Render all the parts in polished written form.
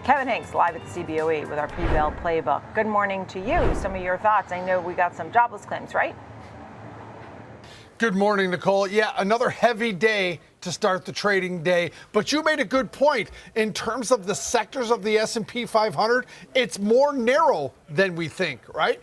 Kevin Hincks live at the CBOE with our pre-bill playbook. Good morning to you. Some of your thoughts. I know we got some jobless claims, right? Good morning, Nicole. Yeah, another heavy day to start the trading day. But you made a good point. In terms of the sectors of the S&P 500, it's more narrow than we think, right?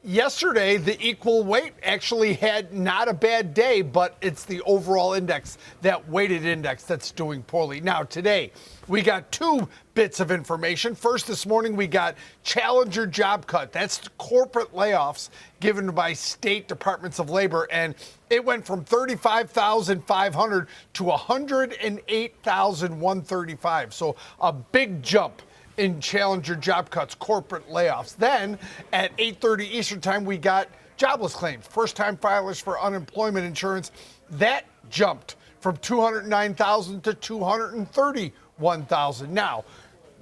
Yesterday, the equal weight actually had not a bad day, but it's the overall index, that weighted index, that's doing poorly. Now, today, we got two bits of information. First, this morning, we got Challenger job cut. That's corporate layoffs given by state departments of labor, and it went from 35,500 to 108,135. So a big jump in Challenger job cuts, corporate layoffs. Then at 8:30 Eastern time, we got jobless claims, first-time filers for unemployment insurance. That jumped from 209,000 to 231,000. Now,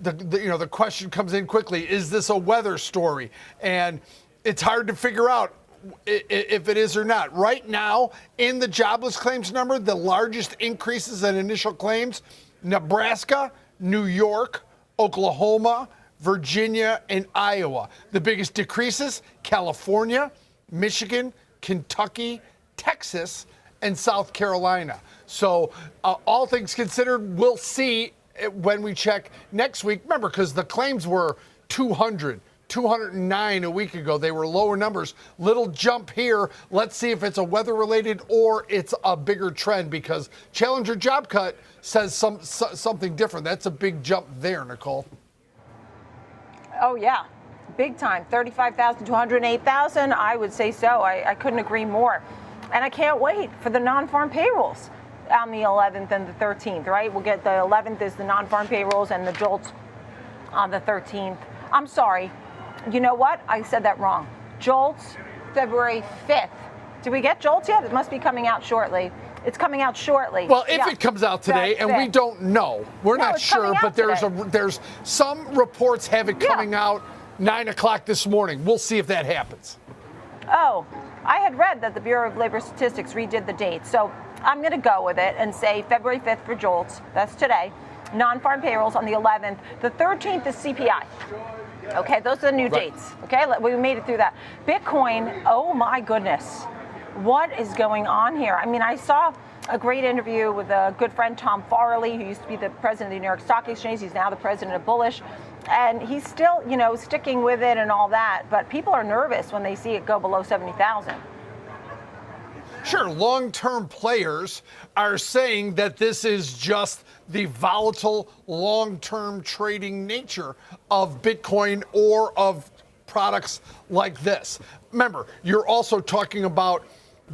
the question comes in quickly: is this a weather story? And it's hard to figure out if it is or not. Right now, in the jobless claims number, the largest increases in initial claims: Nebraska, New York, Oklahoma, Virginia, and Iowa. The biggest decreases: California, Michigan, Kentucky, Texas, and South Carolina. So all things considered, we'll see when we check next week. Remember, because the claims were 209 a week ago. They were lower numbers. Little jump here. Let's see if it's a weather-related or it's a bigger trend, because Challenger job cut says something different. That's a big jump there, Nicole. Oh, yeah. Big time. 35,000 to 108,000. I would say so. I couldn't agree more. And I can't wait for the non-farm payrolls on the 11th and the 13th, right? We'll get the 11th is the non-farm payrolls and the JOLTS on the 13th. I'm sorry. You know what? I said that wrong. JOLTS, February 5th. Did we get JOLTS yet? It must be coming out shortly. It's coming out shortly. Well, if it comes out today, and we don't know, we're not sure, but there's some reports have it coming out 9 o'clock this morning. We'll see if that happens. Oh, I had read that the Bureau of Labor Statistics redid the date, so I'm going to go with it and say February 5th for JOLTS. That's today. Non-farm payrolls on the 11th. The 13th is CPI. Okay, those are the new dates. Okay, we made it through that. Bitcoin, oh my goodness. What is going on here? I mean, I saw a great interview with a good friend, Tom Farley, who used to be the president of the New York Stock Exchange. He's now the president of Bullish. And he's still, sticking with it and all that. But people are nervous when they see it go below 70,000. Sure, long-term players are saying that this is just the volatile long-term trading nature of Bitcoin or of products like this. Remember, you're also talking about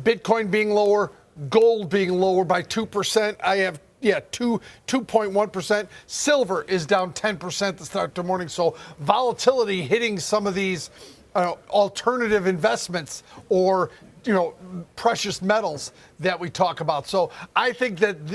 Bitcoin being lower, gold being lower by 2%. I have 2.1%. Silver is down 10% to start the morning. So volatility hitting some of these alternative investments or precious metals that we talk about. So I think that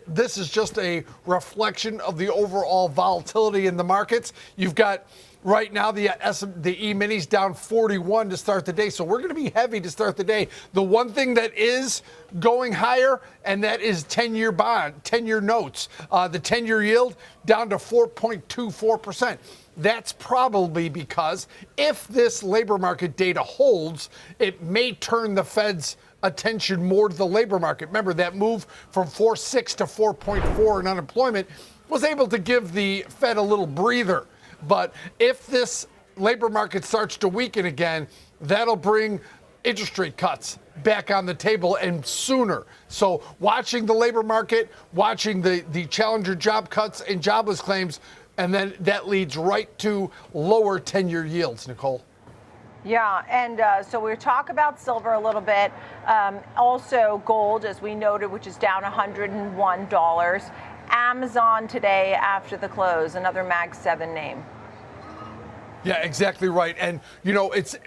this is just a reflection of the overall volatility in the markets. You've got right now the E-minis down 41 to start the day. So we're going to be heavy to start the day. The one thing that is going higher, and that is 10-year bond, 10-year notes. The 10-year yield down to 4.24%. That's probably because if this labor market data holds, it may turn the Fed's attention more to the labor market. Remember, that move from 4.6 to 4.4 in unemployment was able to give the Fed a little breather. But if this labor market starts to weaken again, that'll bring interest rate cuts back on the table, and sooner. So watching the labor market, watching the Challenger job cuts and jobless claims, and then that leads right to lower 10-year yields, Nicole. Yeah, and so we'll talk about silver a little bit. Also gold, as we noted, which is down $101. Amazon today after the close, another Mag 7 name. Yeah, exactly right. And, it's,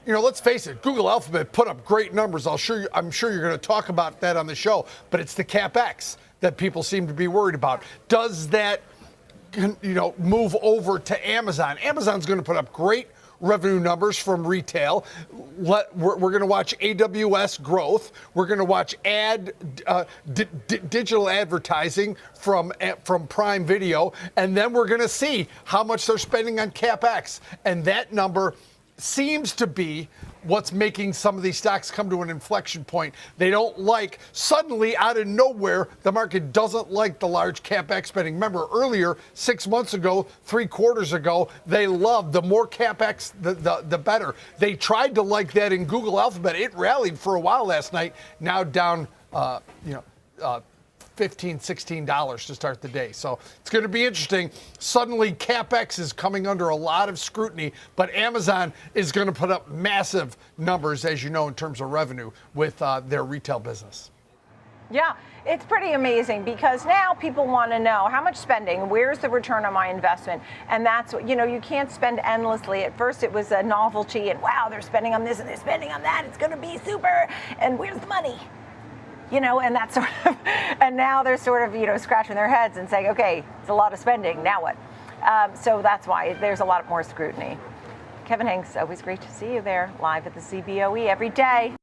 let's face it, Google Alphabet put up great numbers. I'm sure you're going to talk about that on the show, but it's the CapEx that people seem to be worried about. Does that, move over to Amazon? Amazon's going to put up great revenue numbers from retail. We're going to watch AWS growth. We're going to watch digital advertising from Prime Video, and then we're going to see how much they're spending on CapEx. And that number seems to be what's making some of these stocks come to an inflection point. They don't like, suddenly out of nowhere, the market doesn't like the large CapEx spending. Remember earlier, 6 months ago, 3 quarters ago, they loved the more CapEx, the better. They tried to like that in Google Alphabet. It rallied for a while last night, now down, $15, $16 to start the day. So it's going to be interesting. Suddenly, CapEx is coming under a lot of scrutiny, but Amazon is going to put up massive numbers, as you know, in terms of revenue with their retail business. Yeah, it's pretty amazing because now people want to know how much spending, where's the return on my investment? And that's what, you can't spend endlessly. At first it was a novelty and wow, they're spending on this and they're spending on that. It's going to be super. And where's the money? And that's sort of, and now they're sort of, scratching their heads and saying, okay, it's a lot of spending, now what? So that's why there's a lot more scrutiny. Kevin Hincks, always great to see you there, live at the CBOE every day.